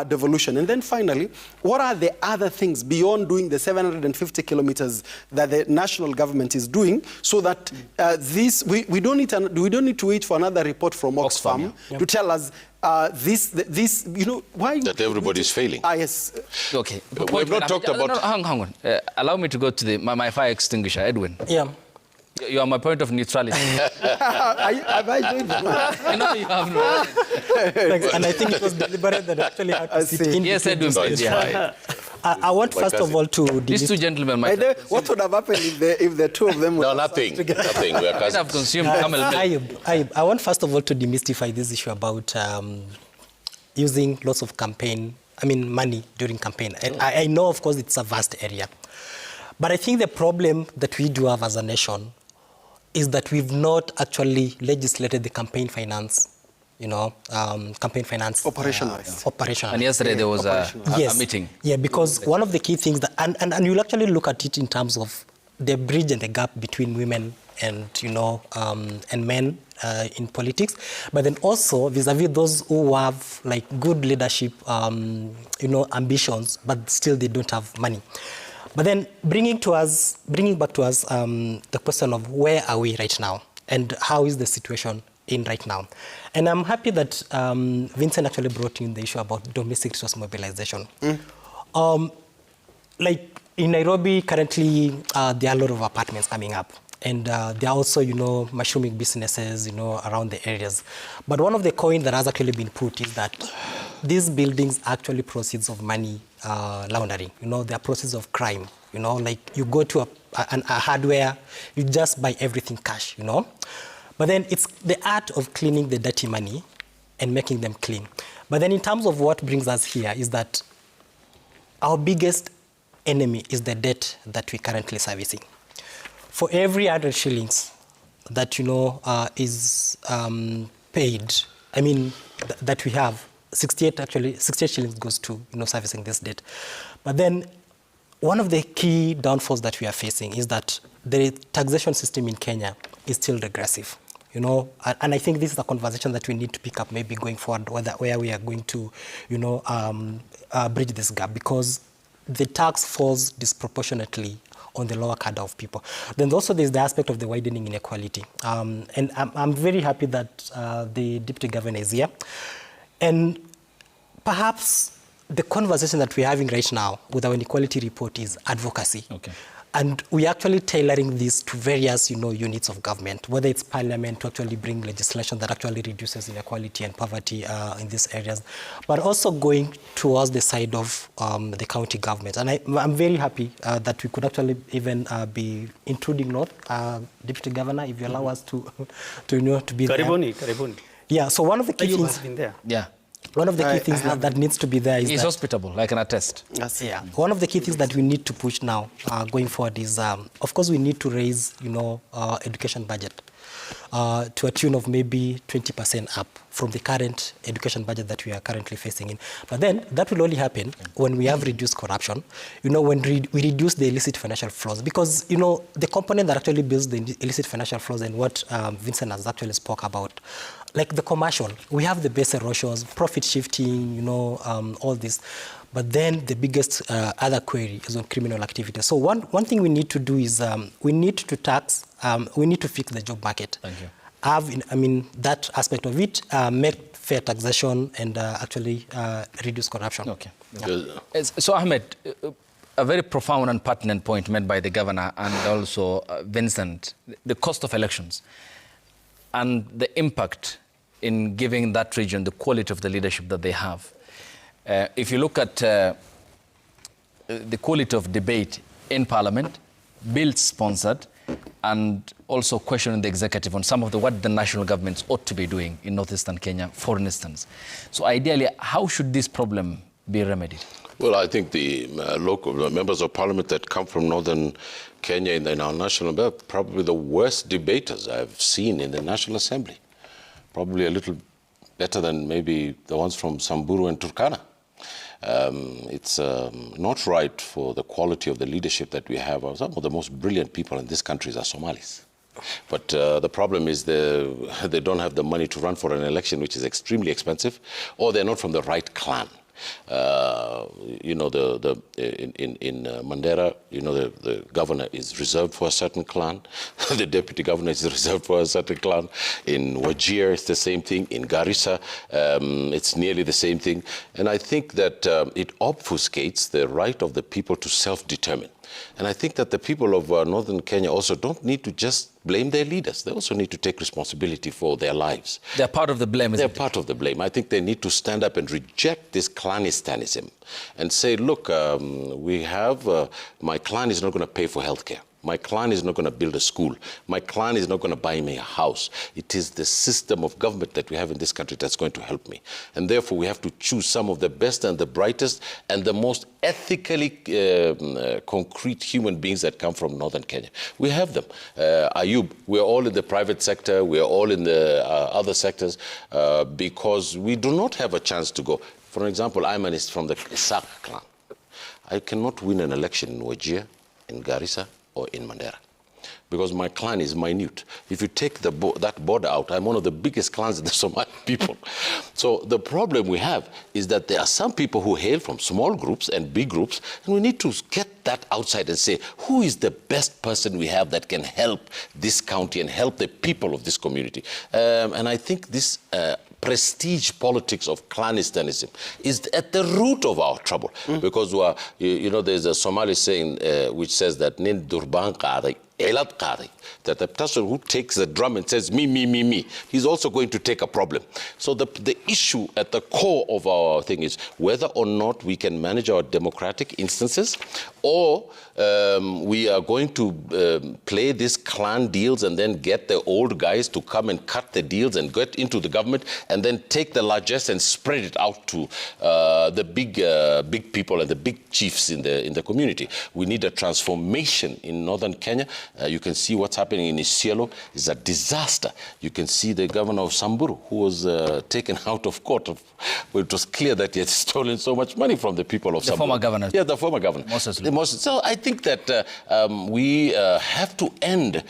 devolution. And then finally, what are the other things beyond doing the 750 kilometers that the national government is doing, so that we don't need to wait for another report from Oxfam to tell us this, you know, why that everybody is failing. Yes. Okay. We've not talked about. No, hang on. Allow me to go to my fire extinguisher, Edwin. Yeah. You are my point of neutrality. Have I joined? No, you have not. And I think it was deliberate that actually had to sit in. Yes, Edwin. I want first of all to... These two gentlemen... What would have happened if the two of them were... No, nothing. Nothing. We are have consumed camel milk. I want first of all to demystify this issue about using lots of money during campaign. I know, of course, it's a vast area. But I think the problem that we do have as a nation is that we've not actually legislated the campaign finance, campaign finance. Operationalized. And yesterday there was a meeting. Yeah, because one of the key things that, and you'll actually look at it in terms of the bridge and the gap between women and, and men in politics, but then also vis-a-vis those who have like good leadership, ambitions, but still they don't have money. But then bringing back to us the question of where are we right now and how is the situation in right now. And I'm happy that Vincent actually brought in the issue about domestic resource mobilization. Like in Nairobi currently, there are a lot of apartments coming up. And there are also, mushrooming businesses, around the areas. But one of the coins that has actually been put is that these buildings actually proceeds of money laundering. They are proceeds of crime. Like you go to a hardware, you just buy everything cash, But then it's the art of cleaning the dirty money and making them clean. But then in terms of what brings us here is that our biggest enemy is the debt that we're currently servicing. For every 100 shillings that, is paid, that we have, 68 shillings goes to, servicing this debt. But then one of the key downfalls that we are facing is that the taxation system in Kenya is still regressive. And I think this is a conversation that we need to pick up maybe going forward, where we are going to, bridge this gap, because the tax falls disproportionately on the lower cadre of people. Then also there's the aspect of the widening inequality. And I'm very happy that the Deputy Governor is here. And perhaps the conversation that we're having right now with our inequality report is advocacy. Okay. And we're actually tailoring this to various, units of government, whether it's parliament to actually bring legislation that actually reduces inequality and poverty in these areas, but also going towards the side of the county government. And I'm very happy that we could actually even be intruding North, Deputy Governor, if you allow us to be there. Karibuni. Yeah, so one of the key things... been there. Yeah. One of the key things that needs to be there is He's hospitable, I can attest. Yeah. One of the key things that we need to push now going forward is, of course, we need to raise, education budget to a tune of maybe 20% up from the current education budget that we are currently facing in. But then that will only happen when we have reduced corruption, when we reduce the illicit financial flows. Because, the component that actually builds the illicit financial flows and what Vincent has actually spoke about, like the commercial, we have the base erosions, profit shifting, all this. But then the biggest other query is on criminal activity. So one thing we need to do is we need to tax, we need to fix the job market. Thank you. That aspect of it, make fair taxation and actually reduce corruption. Okay. Yeah. So Ahmed, a very profound and pertinent point made by the governor and also Vincent, the cost of elections and the impact in giving that region the quality of the leadership that they have. If you look at the quality of debate in Parliament, bills sponsored, and also questioning the executive on some of what the national governments ought to be doing in northeastern Kenya, for instance. So ideally, how should this problem be remedied? Well, I think the local members of parliament that come from northern Kenya in our national are probably the worst debaters I've seen in the National Assembly. Probably a little better than maybe the ones from Samburu and Turkana. It's not right for the quality of the leadership that we have. Some of the most brilliant people in this country are Somalis. But the problem is they don't have the money to run for an election, which is extremely expensive, or they're not from the right clan. You know, in Mandera, you know, the governor is reserved for a certain clan. The deputy governor is reserved for a certain clan. In Wajir, it's the same thing. In Garissa, it's nearly the same thing. And I think that it obfuscates the right of the people to self-determine. And I think that the people of northern Kenya also don't need to just blame their leaders. They also need to take responsibility for their lives. They're part of the blame, They're part of the blame. I think they need to stand up and reject this clanistanism and say, look, my clan is not going to pay for healthcare. My clan is not going to build a school. My clan is not going to buy me a house. It is the system of government that we have in this country that's going to help me. And therefore, we have to choose some of the best and the brightest and the most ethically concrete human beings that come from northern Kenya. We have them. Ayub, we're all in the private sector. We're all in the other sectors because we do not have a chance to go. For example, I'm from the Isak clan. I cannot win an election in Wajir, in Garissa, or in Mandera, because my clan is minute. If you take that border out, I'm one of the biggest clans in the Somali people. So the problem we have is that there are some people who hail from small groups and big groups, and we need to get that outside and say, who is the best person we have that can help this county and help the people of this community? And I think this prestige politics of clanistanism is at the root of our trouble. Because, you know, there's a Somali saying which says that nin durban qari, elad qari, that the person who takes the drum and says me, me, me, me, he's also going to take a problem. So the issue at the core of our thing is whether or not we can manage our democratic instances, or we are going to play these clan deals and then get the old guys to come and cut the deals and get into the government and then take the largesse and spread it out to the big people and the big chiefs in the community. We need a transformation in northern Kenya. You can see what's happening in Isiolo is a disaster. You can see the governor of Samburu, who was taken out of court. It was clear that he had stolen so much money from the people of Samburu. The former governor. Yeah, the former governor. So I think that we have to end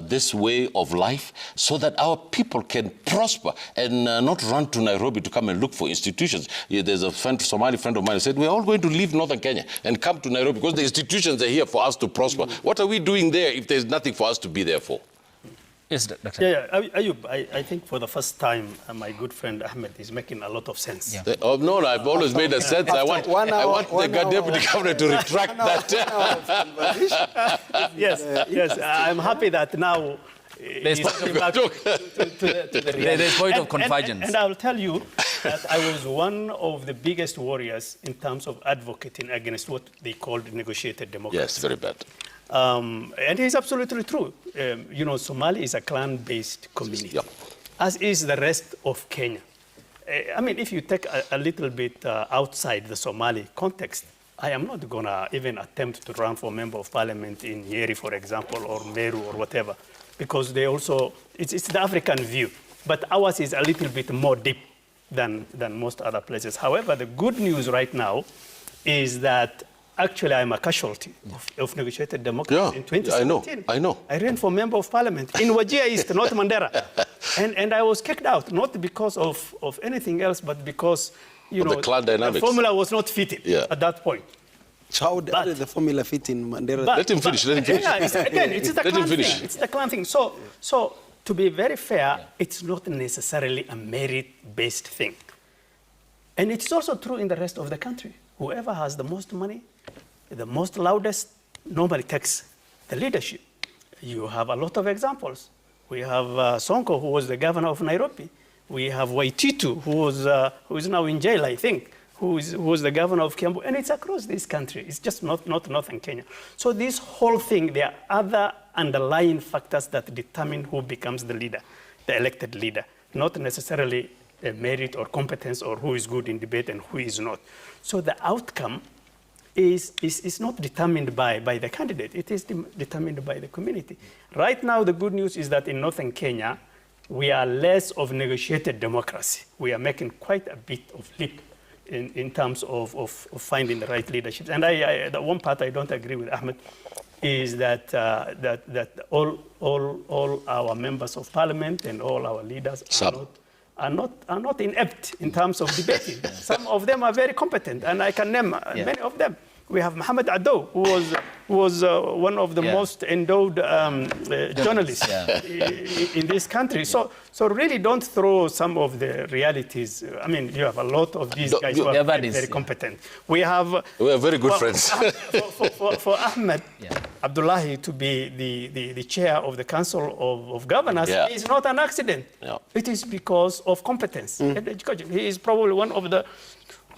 this way of life so that our people can prosper and not run to Nairobi to come and look for institutions. There's a Somali friend of mine who said, we're all going to leave northern Kenya and come to Nairobi because the institutions are here for us to prosper. What are we doing there if there's nothing for us to be there for? Yes, Dr. Yeah, Ayub, I think for the first time, my good friend Ahmed is making a lot of sense. Yeah. Oh, no, I've always made a sense. I want the deputy governor to retract that. Yes, I'm happy that now there's point of convergence. And I'll tell you that I was one of the biggest warriors in terms of advocating against what they called negotiated democracy. Yes, very bad. And it's absolutely true. You know, Somali is a clan-based community, Yep. as is the rest of Kenya. I mean, if you take a little bit outside the Somali context, I am not going to even attempt to run for member of parliament in Nyeri, for example, or Meru or whatever, because they also, it's the African view. But ours is a little bit more deep than most other places. However, the good news right now is that actually, I'm a casualty of negotiated democracy in 2017. I know. I ran for member of parliament in Wajir East, not Mandera. And I was kicked out, not because of anything else, but because, you know, the clan dynamics. The formula was not fitted at that point. So how did the formula fit in Mandera? Let him finish. Yeah, it's the clan thing. It's the clan thing. So to be very fair, it's not necessarily a merit-based thing. And it's also true in the rest of the country. Whoever has the most money, the most loudest, normally takes the leadership. You have a lot of examples. We have Sonko, who was the governor of Nairobi. We have Waititu, who is now in jail, I think, who's the governor of Kiambu, and it's across this country. It's just not northern Kenya. So this whole thing, there are other underlying factors that determine who becomes the leader, the elected leader, not necessarily merit or competence or who is good in debate and who is not. So the outcome is not determined by the candidate. It is determined by the community. Right now, the good news is that in northern Kenya, we are less of negotiated democracy. We are making quite a bit of leap in terms of finding the right leadership. And the one part I don't agree with Ahmed is that all our members of parliament and all our leaders are not inept in terms of debating. Some of them are very competent, and I can name many of them. We have Mohammed Addo, who was one of the most endowed journalists in this country. So really don't throw some of the realities. I mean, you have a lot of these guys who are very competent. We are very good friends. For Ahmed Abdullahi to be the chair of the Council of Governors is not an accident. It is because of competence and education. He is probably one of the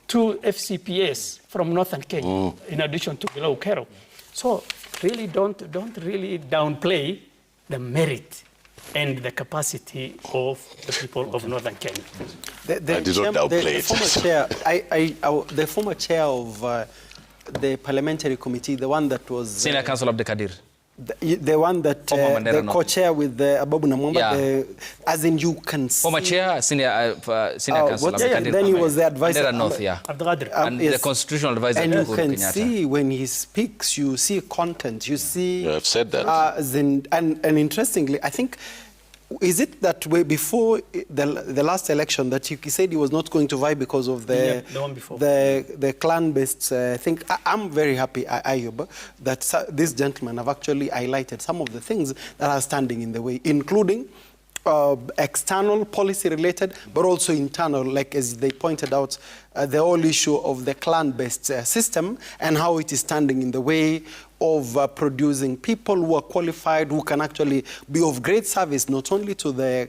2 FCPAs from northern Kenya, in addition to below Kero. So really don't really downplay the merit and the capacity of the people of northern Kenya. I did not downplay it. The former chair of the parliamentary committee, the one that was... Senior Council of the Kadir. The one that the co-chair with Ababu Namwamba, as in you can see... Former chair, senior council of the Kadir. Then he was the advisor. Mandera North, and the constitutional advisor. And you can see when he speaks, you see content, you see... I've said that. And interestingly, I think, is it that way before the last election that he said he was not going to vie because of the one before. the clan-based thing? I'm very happy, Ayub, that these gentlemen have actually highlighted some of the things that are standing in the way, including external policy related, but also internal, like as they pointed out, the whole issue of the clan-based system and how it is standing in the way of producing people who are qualified, who can actually be of great service not only to the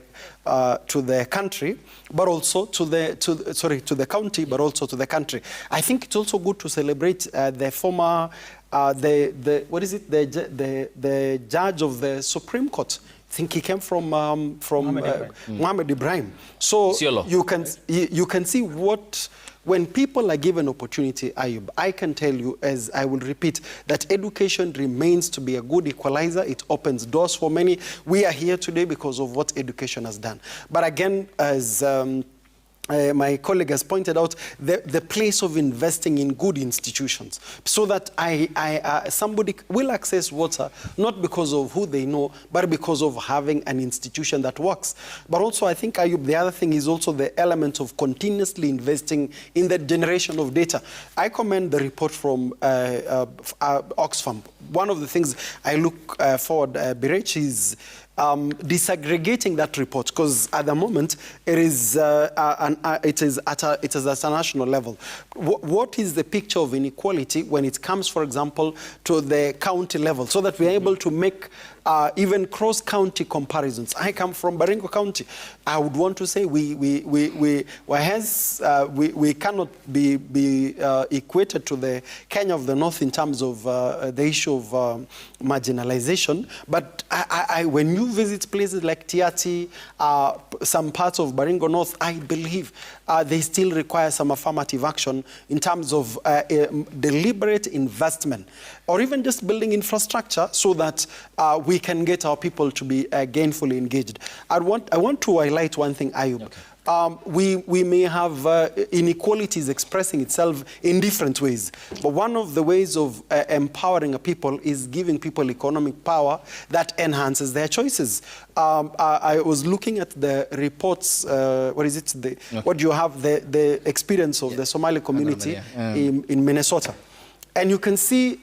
country, but also to the county, but also to the country. I think it's also good to celebrate the former the judge of the Supreme Court. I think he came from Mohammed Ibrahim. So you can see what. When people are given opportunity, Ayub, I can tell you, as I will repeat, that education remains to be a good equalizer. It opens doors for many. We are here today because of what education has done. But again, as my colleague has pointed out, the place of investing in good institutions so that somebody will access water, not because of who they know, but because of having an institution that works. But also, I think, Ayub, the other thing is also the element of continuously investing in the generation of data. I commend the report from Oxfam. One of the things I look forward, Birech, is disaggregating that report, because at the moment it is at a national level. What is the picture of inequality when it comes, for example, to the county level, so that we are able to make even cross-county comparisons? I come from Baringo County. I would want to say we cannot be equated to the Kenya of the North in terms of the issue of marginalization. But when you visit places like Tiati, some parts of Baringo North, I believe they still require some affirmative action in terms of deliberate investment, or even just building infrastructure so that we can get our people to be gainfully engaged. I want to highlight one thing, Ayub. Okay. We may have inequalities expressing itself in different ways, but one of the ways of empowering a people is giving people economic power that enhances their choices. I was looking at the reports, what do you have, the experience of the Somali community in Minnesota. And you can see,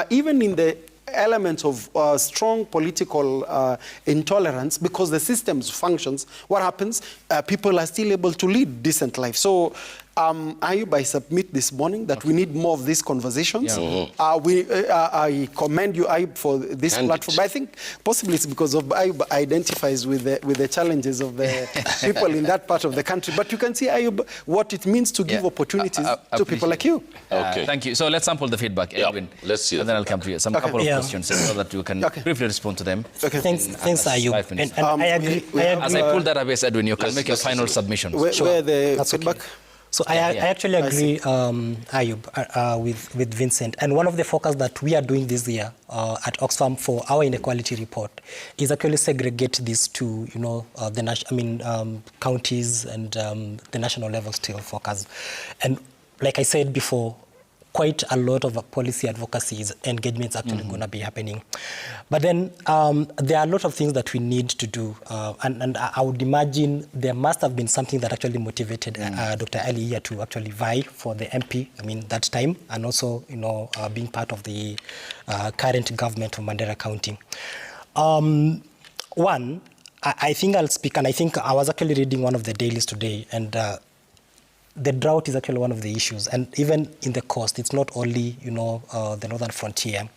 even in the element of strong political intolerance, because the system functions, what happens? People are still able to lead decent life. So Ayub, I submit this morning that we need more of these conversations. Yeah. I commend you, Ayub, for this platform. I think possibly it's because of Ayub identifies with the challenges of the people in that part of the country. But you can see, Ayub, what it means to give opportunities to people like you. Okay. Thank you. So let's sample the feedback, Edwin. Let's see. And then I'll come to you. Couple of questions so that you can briefly respond to them. Okay. Thanks, Ayub. And I agree. As I pull that up, Edwin, you can make your final submission. Where the feedback? Okay. So I actually agree, Ayub, with Vincent. And one of the focus that we are doing this year at Oxfam for our inequality report is actually segregate these to, counties and the national level still focus. And like I said before, quite a lot of policy advocacy engagements actually going to be happening. But then there are a lot of things that we need to do. And I would imagine there must have been something that actually motivated Dr. Ali here to actually vie for the MP, that time, and also, being part of the current government of Mandera County. One, I think I'll speak, and I think I was actually reading one of the dailies today, and the drought is actually one of the issues, and even in the coast, it's not only the northern frontier.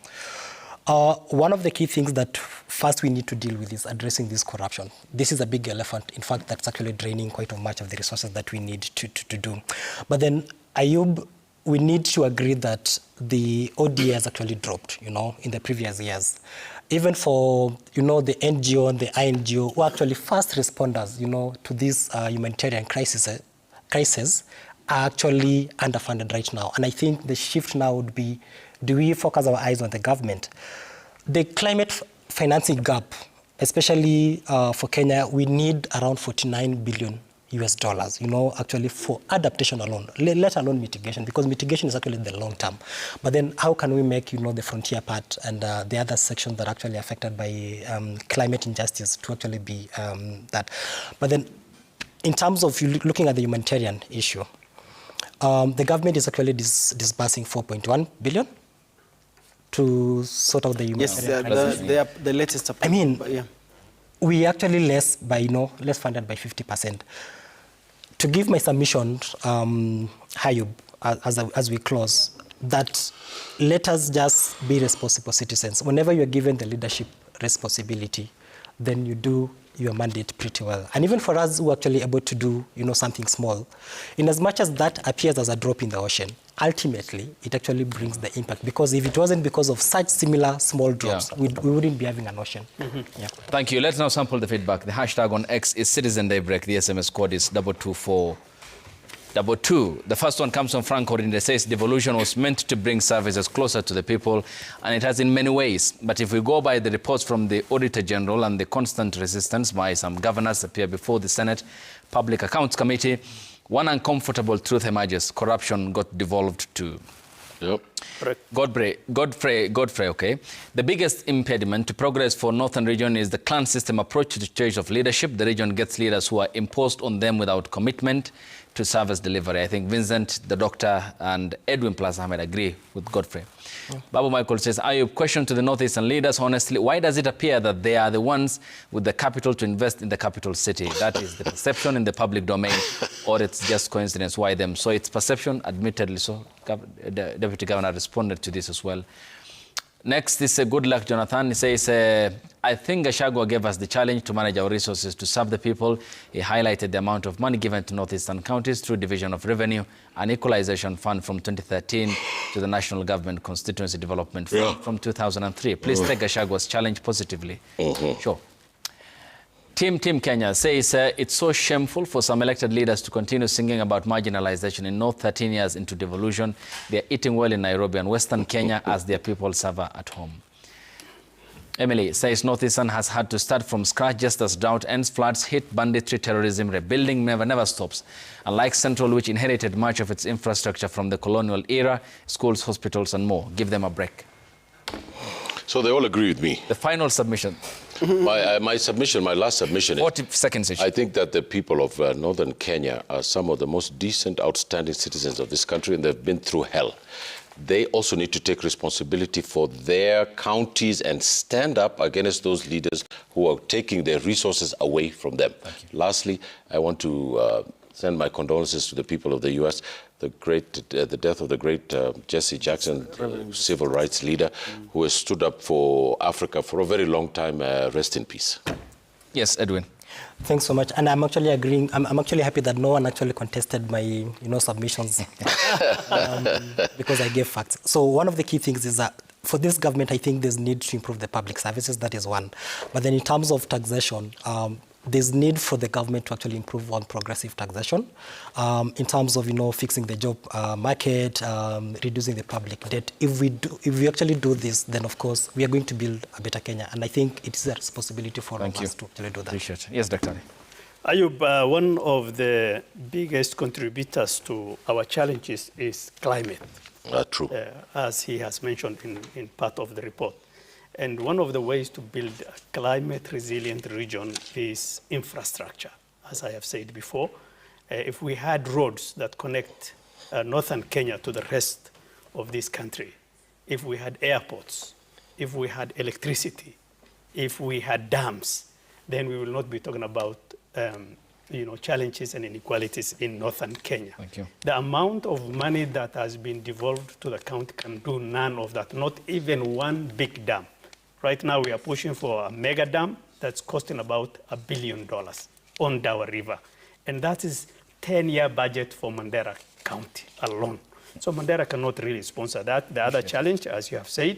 One of the key things that first we need to deal with is addressing this corruption. This is a big elephant, in fact, that's actually draining quite much of the resources that we need to do. But then, Ayub, we need to agree that the ODA has actually dropped, in the previous years. Even for, the NGO and the INGO, who are actually first responders, to this humanitarian crisis are actually underfunded right now. And I think the shift now would be, do we focus our eyes on the government? The climate financing gap, especially for Kenya, we need around $49 billion actually for adaptation alone, let alone mitigation, because mitigation is actually the long term. But then how can we make, the frontier part and the other sections that are actually affected by climate injustice to actually be that? But then, in terms of looking at the humanitarian issue, the government is actually disbursing 4.1 billion to sort of the humanitarian crisis. Yes, the latest approval. We actually less funded by 50%. To give my submission, Ayub, as we close, that let us just be responsible citizens. Whenever you're given the leadership responsibility, then you do your mandate pretty well. And even for us who are actually able to do, something small, in as much as that appears as a drop in the ocean, ultimately, it actually brings the impact. Because if it wasn't because of such similar small drops, we wouldn't be having an ocean. Thank you. Let's now sample the feedback. The hashtag on X is Citizen Daybreak. The SMS code is 22422. The first one comes from Frank Orinde. It says devolution was meant to bring services closer to the people, and it has in many ways. But if we go by the reports from the Auditor General and the constant resistance by some governors appear before the Senate Public Accounts Committee, one uncomfortable truth emerges. Corruption got devolved to Godfrey, okay. The biggest impediment to progress for Northern Region is the clan system approach to change of leadership. The region gets leaders who are imposed on them without commitment to service delivery. I think Vincent, the doctor, and Edwin plus Ahmed agree with Godfrey. Babu Michael says, Ayub, question to the Northeastern leaders, honestly, why does it appear that they are the ones with the capital to invest in the capital city? That is the perception in the public domain, or it's just coincidence? Why them? So it's perception, admittedly so. The Deputy Governor responded to this as well. Next is good luck, Jonathan. He says, I think Gachagua gave us the challenge to manage our resources to serve the people. He highlighted the amount of money given to Northeastern counties through Division of Revenue and Equalization Fund from 2013 to the National Government Constituency Development Fund from 2003. Please take Gachagua's challenge positively. Sure. Team Kenya says it's so shameful for some elected leaders to continue singing about marginalization in North 13 years into devolution. They are eating well in Nairobi and Western Kenya as their people suffer at home. Emily says Northeastern has had to start from scratch just as drought ends, floods hit, banditry, terrorism, rebuilding never stops. Unlike Central, which inherited much of its infrastructure from the colonial era, schools, hospitals and more. Give them a break. So they all agree with me. The final submission. My last submission 40 seconds each. I think that the people of Northern Kenya are some of the most decent, outstanding citizens of this country, and they've been through hell. They also need to take responsibility for their counties and stand up against those leaders who are taking their resources away from them. Lastly, I want to send my condolences to the people of the U.S. The death of the great Jesse Jackson, civil rights leader, who has stood up for Africa for a very long time. Rest in peace. Yes, Edwin. Thanks so much, and I'm actually agreeing. I'm actually happy that no one actually contested my, submissions because I gave facts. So one of the key things is that for this government, I think there's need to improve the public services. That is one. But then in terms of taxation, there's need for the government to actually improve on progressive taxation in terms of, fixing the job market, reducing the public debt. If we actually do this, then of course we are going to build a better Kenya. And I think it is a responsibility for all of us to actually do that. Appreciate it. Yes, Dr. Ayub, one of the biggest contributors to our challenges is climate. True. As he has mentioned in part of the report. And one of the ways to build a climate-resilient region is infrastructure. As I have said before, if we had roads that connect northern Kenya to the rest of this country, if we had airports, if we had electricity, if we had dams, then we will not be talking about challenges and inequalities in northern Kenya. Thank you. The amount of money that has been devolved to the county can do none of that, not even one big dam. Right now, we are pushing for a mega dam that's costing about $1 billion on Dawa River. And that is 10-year budget for Mandera County alone. So Mandera cannot really sponsor that. The other challenge, as you have said,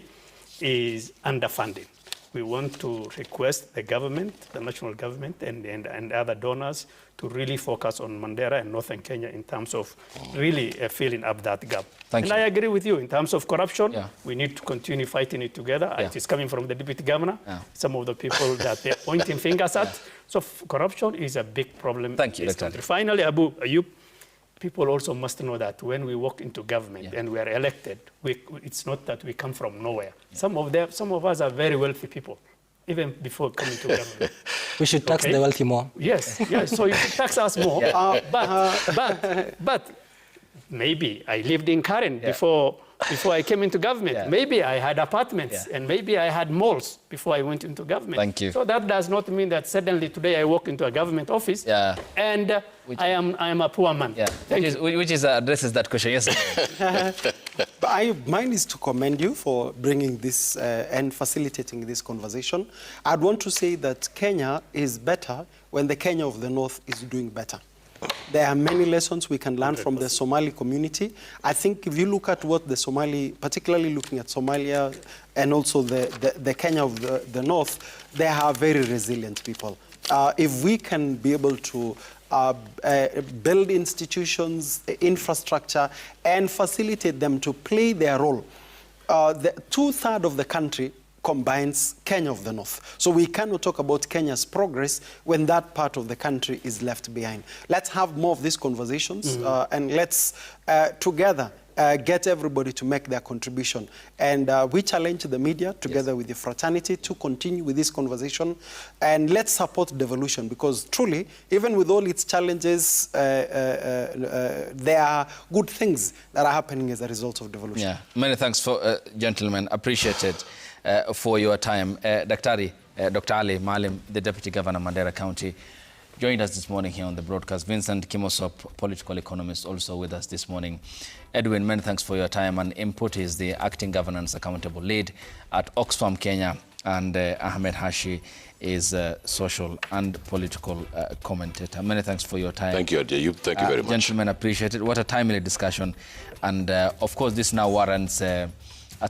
is underfunding. We want to request the government, the national government, and other donors to really focus on Mandera and northern Kenya in terms of really filling up that gap. Thank you. I agree with you in terms of corruption. We need to continue fighting it together. It is coming from the deputy governor, some of the people that they're pointing fingers at. So corruption is a big problem. Thank you, in this country. Finally, Ayub, people also must know that when we walk into government and we are elected, it's not that we come from nowhere. Some of us are very wealthy people, even before coming to government. We should tax the wealthy more. Yes, so you should tax us more. But maybe I lived in Karen before I came into government. Maybe I had apartments and maybe I had malls before I went into government. Thank you. So that does not mean that suddenly today I walk into a government office and I am a poor man. Which addresses that question. Yes. But mine is to commend you for bringing this and facilitating this conversation. I'd want to say that Kenya is better when the Kenya of the North is doing better. There are many lessons we can learn from the Somali community. I think if you look at what the Somali, particularly looking at Somalia and also the Kenya of the North, they are very resilient people. If we can be able to build institutions, infrastructure, and facilitate them to play their role, two-thirds of the country combines Kenya of the North. So we cannot talk about Kenya's progress when that part of the country is left behind. Let's have more of these conversations and let's together get everybody to make their contribution. And we challenge the media together with the fraternity to continue with this conversation. And let's support Devolution because truly, even with all its challenges, there are good things that are happening as a result of Devolution. Yeah, many thanks, gentlemen. Appreciate it. For your time. Dr. Ali Malim, the Deputy Governor, Mandera County, joined us this morning here on the broadcast. Vincent Kimosop, political economist, also with us this morning. Edwin, many thanks for your time and input. Is the Acting Governance Accountable Lead at Oxfam Kenya, and Ahmed Hashi is social and political commentator. Many thanks for your time. Thank you, Adiyub. Thank you very much. Gentlemen, appreciate it. What a timely discussion. And of course, this now warrants a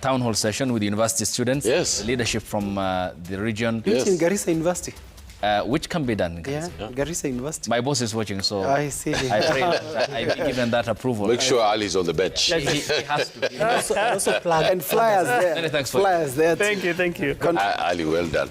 town hall session with university students, leadership from the region. Yes. In Garissa University. Which can be done. Garissa University. My boss is watching, so I see. I pray that I've given that approval. Make sure Ali's on the bench. He has to. Also plug. And flyers there. Many thanks for flyers there. Thank you. Ali, well done.